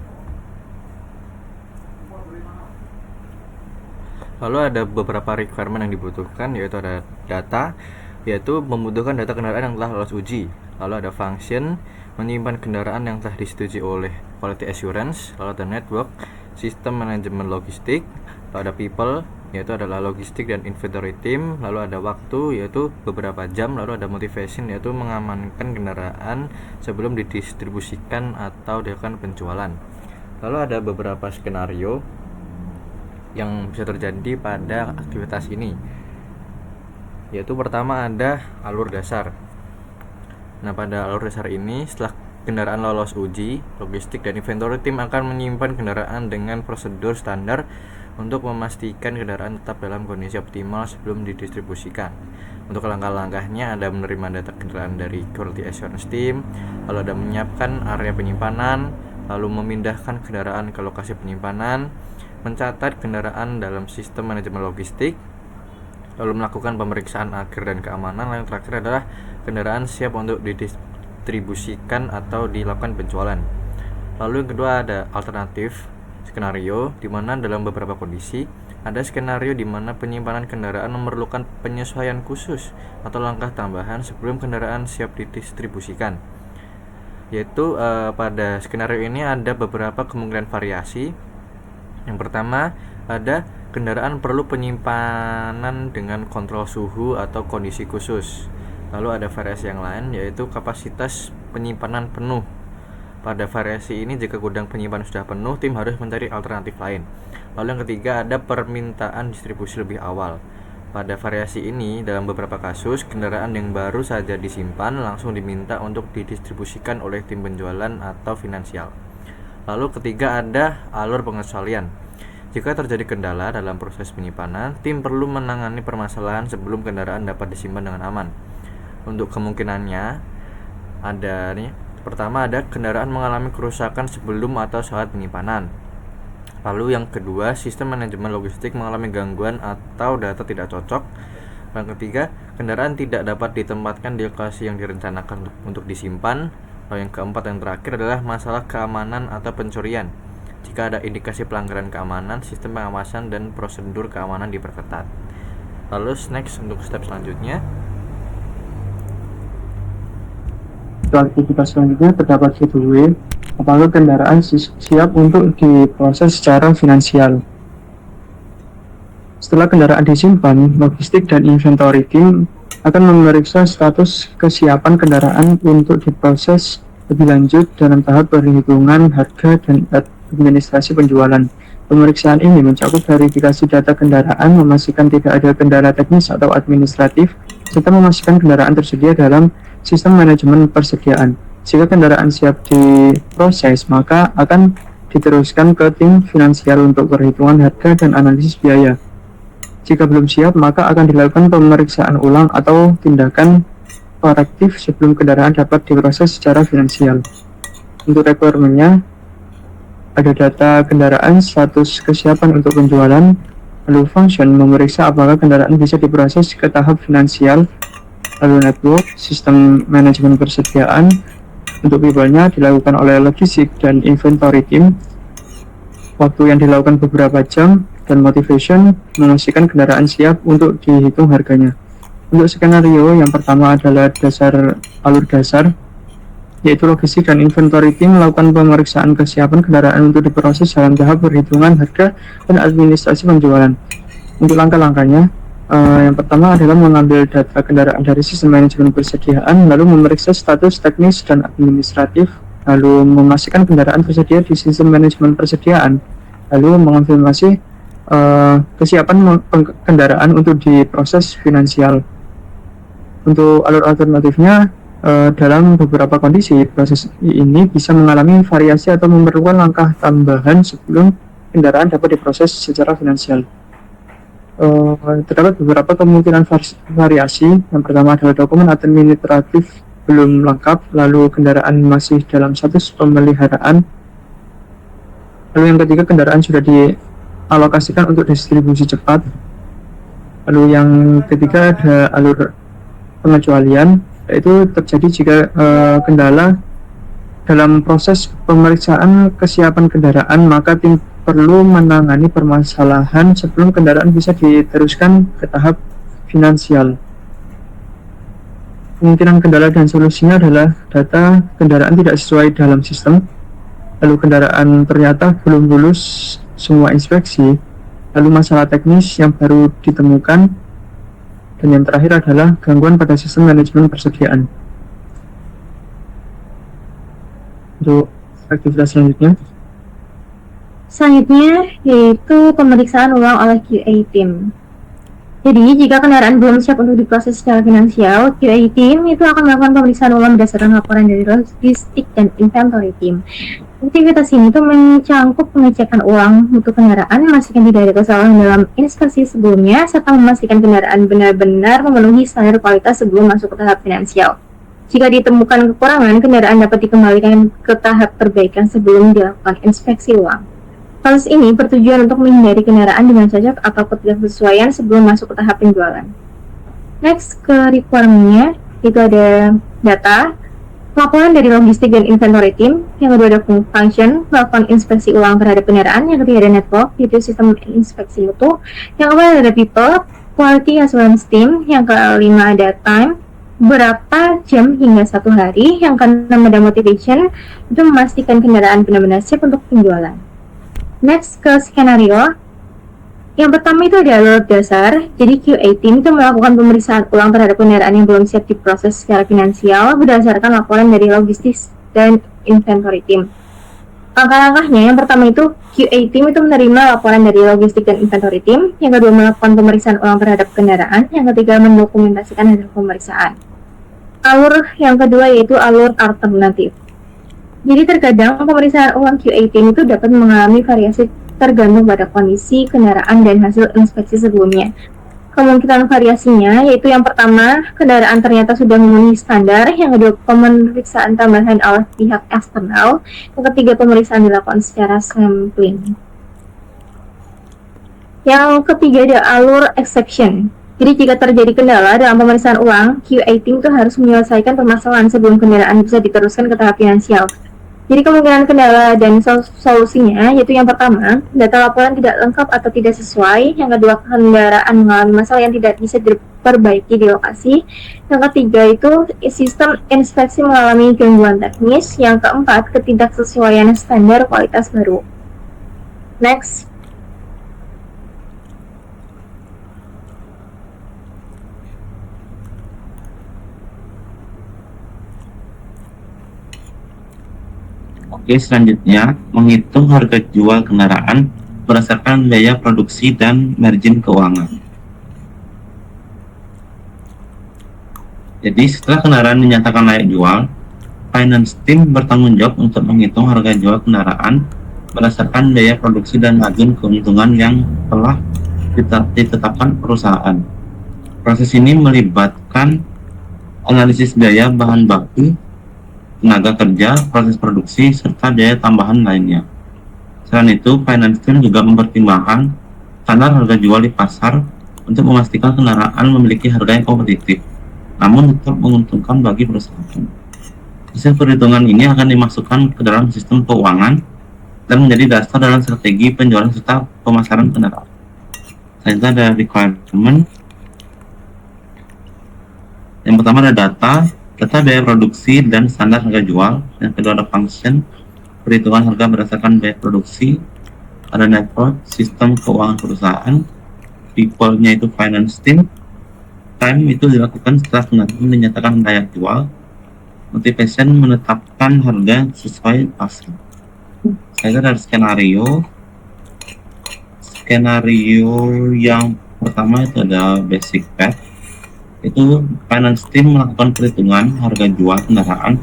Lalu ada beberapa requirement yang dibutuhkan, yaitu ada data, yaitu membutuhkan data kendaraan yang telah lolos uji. Lalu ada function, menyimpan kendaraan yang telah disetujui oleh quality assurance. Lalu ada network, sistem manajemen logistik. Lalu ada people, yaitu adalah logistik dan inventory team. Lalu ada waktu, yaitu beberapa jam. Lalu ada motivation, yaitu mengamankan kendaraan sebelum didistribusikan atau dilakukan penjualan. Lalu ada beberapa skenario yang bisa terjadi pada aktivitas ini, yaitu pertama ada alur dasar. Nah, pada alur dasar ini, setelah kendaraan lolos uji, logistik dan inventory team akan menyimpan kendaraan dengan prosedur standar untuk memastikan kendaraan tetap dalam kondisi optimal sebelum didistribusikan. Untuk langkah-langkahnya ada menerima data kendaraan dari quality assurance team, lalu ada menyiapkan area penyimpanan, lalu memindahkan kendaraan ke lokasi penyimpanan, mencatat kendaraan dalam sistem manajemen logistik, lalu melakukan pemeriksaan akhir dan keamanan. Lalu yang terakhir adalah kendaraan siap untuk didistribusikan atau dilakukan penjualan. Lalu yang kedua ada alternatif skenario, di mana dalam beberapa kondisi ada skenario di mana penyimpanan kendaraan memerlukan penyesuaian khusus atau langkah tambahan sebelum kendaraan siap didistribusikan. Yaitu pada skenario ini ada beberapa kemungkinan variasi. Yang pertama ada kendaraan perlu penyimpanan dengan kontrol suhu atau kondisi khusus. Lalu ada variasi yang lain yaitu kapasitas penyimpanan penuh. Pada variasi ini jika gudang penyimpanan sudah penuh, tim harus mencari alternatif lain. Lalu yang ketiga ada permintaan distribusi lebih awal. Pada variasi ini dalam beberapa kasus kendaraan yang baru saja disimpan langsung diminta untuk didistribusikan oleh tim penjualan atau finansial. Lalu ketiga ada alur pengecualian. Jika terjadi kendala dalam proses penyimpanan, tim perlu menangani permasalahan sebelum kendaraan dapat disimpan dengan aman. Untuk kemungkinannya ada nih, pertama ada kendaraan mengalami kerusakan sebelum atau saat penyimpanan. Lalu yang kedua, sistem manajemen logistik mengalami gangguan atau data tidak cocok. Yang ketiga, kendaraan tidak dapat ditempatkan di lokasi yang direncanakan untuk disimpan. Lalu yang keempat dan terakhir adalah masalah keamanan atau pencurian. Jika ada indikasi pelanggaran keamanan, sistem pengawasan dan prosedur keamanan diperketat. Lalu next untuk step selanjutnya. Aktivitas selanjutnya terdapat giveaway, apakah kendaraan siap untuk diproses secara finansial. Setelah kendaraan disimpan, logistik dan inventory team akan memeriksa status kesiapan kendaraan untuk diproses lebih lanjut dalam tahap perhitungan harga dan administrasi penjualan. Pemeriksaan ini mencakup verifikasi data kendaraan, memastikan tidak ada kendala teknis atau administratif, serta memastikan kendaraan tersedia dalam sistem manajemen persediaan. Jika kendaraan siap diproses, maka akan diteruskan ke tim finansial untuk perhitungan harga dan analisis biaya. Jika belum siap, maka akan dilakukan pemeriksaan ulang atau tindakan korektif sebelum kendaraan dapat diproses secara finansial. Untuk requirement-nya, ada data kendaraan, status kesiapan untuk penjualan, lalu function memeriksa apakah kendaraan bisa diproses ke tahap finansial, lalu network, sistem manajemen persediaan. Untuk people-nya dilakukan oleh logistik dan inventory team, waktu yang dilakukan beberapa jam, dan motivation memastikan kendaraan siap untuk dihitung harganya. Untuk skenario yang pertama adalah alur dasar, yaitu logistik dan inventory team melakukan pemeriksaan kesiapan kendaraan untuk diproses dalam tahap perhitungan harga dan administrasi penjualan. Untuk langkah-langkahnya, yang pertama adalah mengambil data kendaraan dari sistem manajemen persediaan, lalu memeriksa status teknis dan administratif, lalu memastikan kendaraan tersedia di sistem manajemen persediaan, lalu mengonfirmasi kesiapan kendaraan untuk diproses finansial. Untuk alur alternatifnya, dalam beberapa kondisi proses ini bisa mengalami variasi atau memerlukan langkah tambahan sebelum kendaraan dapat diproses secara finansial. Terdapat beberapa kemungkinan variasi. Yang pertama adalah dokumen administratif belum lengkap, lalu kendaraan masih dalam status pemeliharaan, lalu yang ketiga kendaraan sudah dialokasikan untuk distribusi cepat, lalu yang ketiga ada alur pengecualian, yaitu terjadi jika kendala dalam proses pemeriksaan kesiapan kendaraan, maka tim perlu menangani permasalahan sebelum kendaraan bisa diteruskan ke tahap finansial. Kemungkinan kendala dan solusinya adalah data kendaraan tidak sesuai dalam sistem, lalu kendaraan ternyata belum lulus semua inspeksi, lalu masalah teknis yang baru ditemukan, dan yang terakhir adalah gangguan pada sistem manajemen persediaan. Untuk aktivitas Selanjutnya yaitu pemeriksaan ulang oleh QA team. Jadi jika kendaraan belum siap untuk diproses secara finansial, QA team itu akan melakukan pemeriksaan ulang berdasarkan laporan dari logistik dan inventory team. Aktivitas ini tuh mencakup pengecekan ulang mutu kendaraan, memastikan tidak ada kesalahan dalam inspeksi sebelumnya, serta memastikan kendaraan benar-benar memenuhi standar kualitas sebelum masuk ke tahap finansial. Jika ditemukan kekurangan, kendaraan dapat dikembalikan ke tahap perbaikan sebelum dilakukan inspeksi ulang. Kasus ini bertujuan untuk menghindari kendaraan dengan cocok atau ketidaksesuaian sebelum masuk ke tahap penjualan. Next, ke requirement-nya, itu ada data, laporan dari logistik dan inventory team, yang kedua ada function, melakukan inspeksi ulang terhadap kendaraan, yang ketiga ada network, yaitu sistem inspeksi mutu, yang keempat ada people, quality assurance team, yang kelima ada time, berapa jam hingga 1 hari, yang keenam ada motivation, itu memastikan kendaraan benar-benar siap untuk penjualan. Next, ke skenario. Yang pertama itu ada alur dasar, jadi QA team itu melakukan pemeriksaan ulang terhadap kendaraan yang belum siap diproses secara finansial berdasarkan laporan dari logistik dan inventory team. Langkah-langkahnya, yang pertama itu QA team itu menerima laporan dari logistik dan inventory team, yang kedua melakukan pemeriksaan ulang terhadap kendaraan, yang ketiga mendokumentasikan hasil pemeriksaan. Alur yang kedua yaitu alur alternatif. Jadi terkadang pemeriksaan ulang QA team itu dapat mengalami variasi tergantung pada kondisi kendaraan dan hasil inspeksi sebelumnya. Kemungkinan variasinya yaitu yang pertama, kendaraan ternyata sudah memenuhi standar, yang kedua pemeriksaan tambahan oleh pihak eksternal, yang ketiga pemeriksaan dilakukan secara sampling. Yang ketiga ada alur exception. Jadi jika terjadi kendala dalam pemeriksaan ulang, QA team itu harus menyelesaikan permasalahan sebelum kendaraan bisa diteruskan ke tahap finansial. Jadi kemungkinan kendala dan solusinya yaitu yang pertama, data laporan tidak lengkap atau tidak sesuai, yang kedua kendaraan mengalami masalah yang tidak bisa diperbaiki di lokasi, yang ketiga itu sistem inspeksi mengalami gangguan teknis, yang keempat ketidaksesuaian standar kualitas baru. Next. Oke, selanjutnya menghitung harga jual kendaraan berdasarkan biaya produksi dan margin keuangan. Jadi setelah kendaraan dinyatakan layak jual, finance team bertanggung jawab untuk menghitung harga jual kendaraan berdasarkan biaya produksi dan margin keuntungan yang telah ditetapkan perusahaan. Proses ini melibatkan analisis biaya bahan baku, tenaga kerja, proses produksi, serta biaya tambahan lainnya. Selain itu, finance team juga mempertimbangkan standar harga jual di pasar untuk memastikan kendaraan memiliki harga yang kompetitif, namun tetap menguntungkan bagi perusahaan. Hasil perhitungan ini akan dimasukkan ke dalam sistem keuangan dan menjadi dasar dalam strategi penjualan serta pemasaran kendaraan. Selain itu ada requirement. Yang pertama ada data biaya produksi dan standar harga jual. Yang kedua ada function, perhitungan harga berdasarkan biaya produksi. Ada network, sistem keuangan perusahaan. People-nya itu finance team. Time itu dilakukan setelah kendaraan dinyatakan layak jual. Motivation menetapkan harga sesuai pasar. Saya ada skenario. Skenario yang pertama itu ada basic path. Itu finance team melakukan perhitungan harga jual kendaraan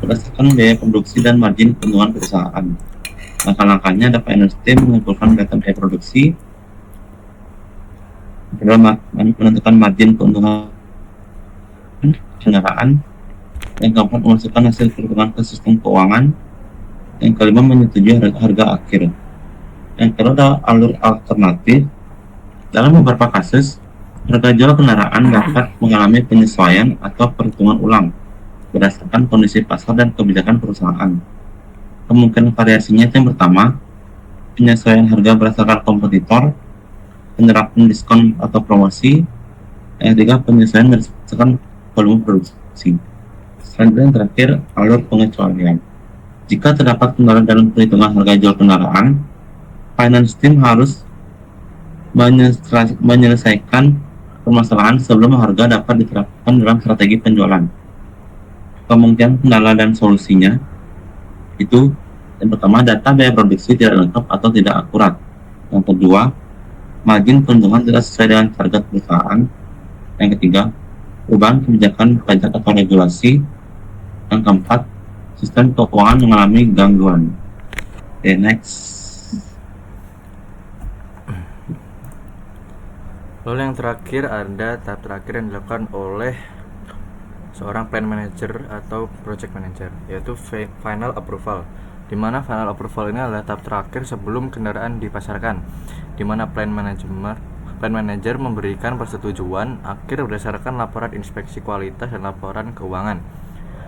berdasarkan biaya produksi dan margin keuntungan perusahaan. Langkah-langkahnya ada finance team mengumpulkan data biaya produksi, kedua menentukan margin keuntungan kendaraan, yang keempat memasukkan hasil perhitungan ke sistem keuangan, yang kelima menyetujui harga akhir. Yang kedua ada alur alternatif. Dalam beberapa kasus, harga jual kendaraan dapat mengalami penyesuaian atau perhitungan ulang berdasarkan kondisi pasar dan kebijakan perusahaan. Kemungkinan variasinya yang pertama, penyesuaian harga berdasarkan kompetitor, penerapan diskon atau promosi, yang ketiga penyesuaian berdasarkan volume produksi. Selanjutnya yang terakhir, alur pengecualian. Jika terdapat kendala dalam perhitungan harga jual kendaraan, finance team harus menyelesaikan permasalahan sebelum harga dapat diterapkan dalam strategi penjualan. Kemungkinan kendala dan solusinya itu yang pertama, data biaya produksi tidak lengkap atau tidak akurat. Yang kedua, margin keuntungan tidak sesuai dengan target perusahaan. Yang ketiga, perubahan kebijakan pajak atau regulasi. Yang keempat, sistem keuangan mengalami gangguan. Oke, next. Lalu yang terakhir ada tahap terakhir yang dilakukan oleh seorang plan manager atau project manager, yaitu final approval. di mana final approval ini adalah tahap terakhir sebelum kendaraan dipasarkan, di mana plan manager memberikan persetujuan akhir berdasarkan laporan inspeksi kualitas dan laporan keuangan.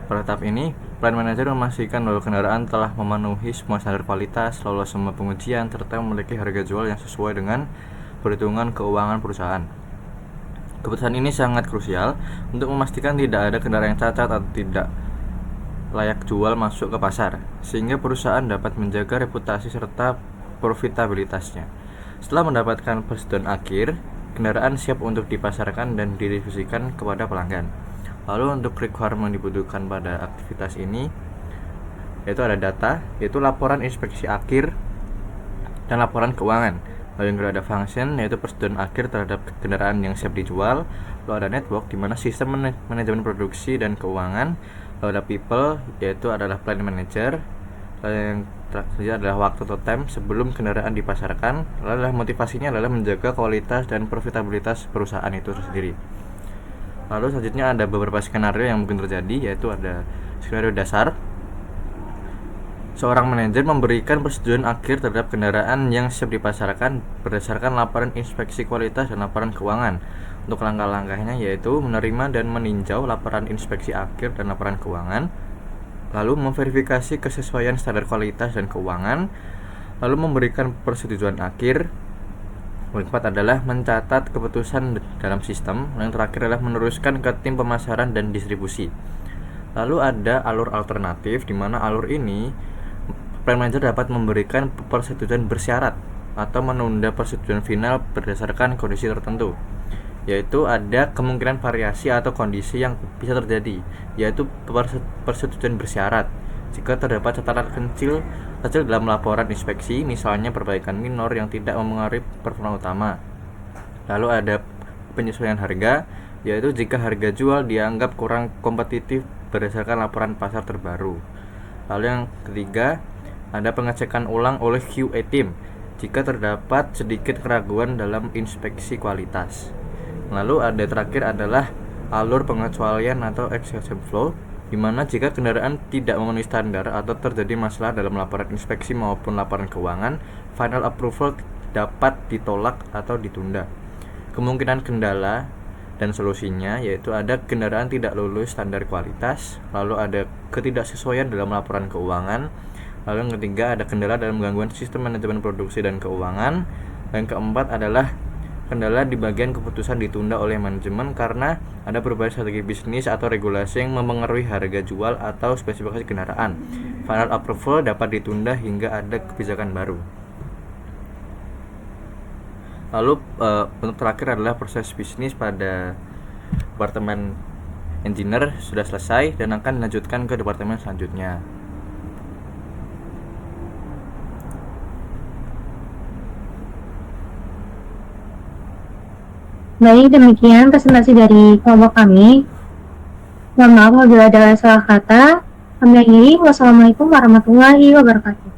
Pada tahap ini, plan manager memastikan bahwa kendaraan telah memenuhi semua standar kualitas, lolos semua pengujian, serta memiliki harga jual yang sesuai dengan perhitungan keuangan perusahaan. Keputusan ini sangat krusial untuk memastikan tidak ada kendaraan yang cacat atau tidak layak jual masuk ke pasar, sehingga perusahaan dapat menjaga reputasi serta profitabilitasnya. Setelah mendapatkan persetujuan akhir, kendaraan siap untuk dipasarkan dan didistribusikan kepada pelanggan. Lalu untuk requirement dibutuhkan pada aktivitas ini, yaitu ada data, yaitu laporan inspeksi akhir dan laporan keuangan. Lalu yang kedua ada function, yaitu persetujuan akhir terhadap kendaraan yang siap dijual. Lalu ada network, di mana sistem manajemen produksi dan keuangan. Lalu ada people, yaitu adalah plan manager. Lalu yang terakhir adalah waktu atau time sebelum kendaraan dipasarkan. Lalu adalah motivasinya adalah menjaga kualitas dan profitabilitas perusahaan itu sendiri. Lalu selanjutnya ada beberapa skenario yang mungkin terjadi, yaitu ada skenario dasar. Seorang manajer memberikan persetujuan akhir terhadap kendaraan yang siap dipasarkan berdasarkan laporan inspeksi kualitas dan laporan keuangan. Untuk langkah-langkahnya yaitu menerima dan meninjau laporan inspeksi akhir dan laporan keuangan, lalu memverifikasi kesesuaian standar kualitas dan keuangan, lalu memberikan persetujuan akhir. Yang keempat adalah mencatat keputusan dalam sistem. Yang terakhir adalah meneruskan ke tim pemasaran dan distribusi. Lalu ada alur alternatif, di mana alur ini plan manager dapat memberikan persetujuan bersyarat atau menunda persetujuan final berdasarkan kondisi tertentu, yaitu ada kemungkinan variasi atau kondisi yang bisa terjadi, yaitu persetujuan bersyarat jika terdapat catatan kecil dalam laporan inspeksi, misalnya perbaikan minor yang tidak mempengaruhi performa utama. Lalu ada penyesuaian harga, yaitu jika harga jual dianggap kurang kompetitif berdasarkan laporan pasar terbaru. Lalu yang ketiga, ada pengecekan ulang oleh QA team jika terdapat sedikit keraguan dalam inspeksi kualitas. Lalu ada terakhir adalah alur pengecualian atau exception flow, di mana jika kendaraan tidak memenuhi standar atau terjadi masalah dalam laporan inspeksi maupun laporan keuangan, final approval dapat ditolak atau ditunda. Kemungkinan kendala dan solusinya yaitu ada kendaraan tidak lulus standar kualitas, lalu ada ketidaksesuaian dalam laporan keuangan, lalu yang ketiga ada kendala dalam gangguan sistem manajemen produksi dan keuangan, dan yang keempat adalah kendala di bagian keputusan ditunda oleh manajemen karena ada perubahan strategi bisnis atau regulasi yang mempengaruhi harga jual atau spesifikasi kendaraan. Final approval dapat ditunda hingga ada kebijakan baru. Lalu untuk terakhir adalah proses bisnis pada departemen engineer sudah selesai dan akan dilanjutkan ke departemen selanjutnya. Baik, demikian presentasi dari kelompok kami. Mohon maaf apabila ada salah kata. Kami akhiri. Wassalamualaikum warahmatullahi wabarakatuh.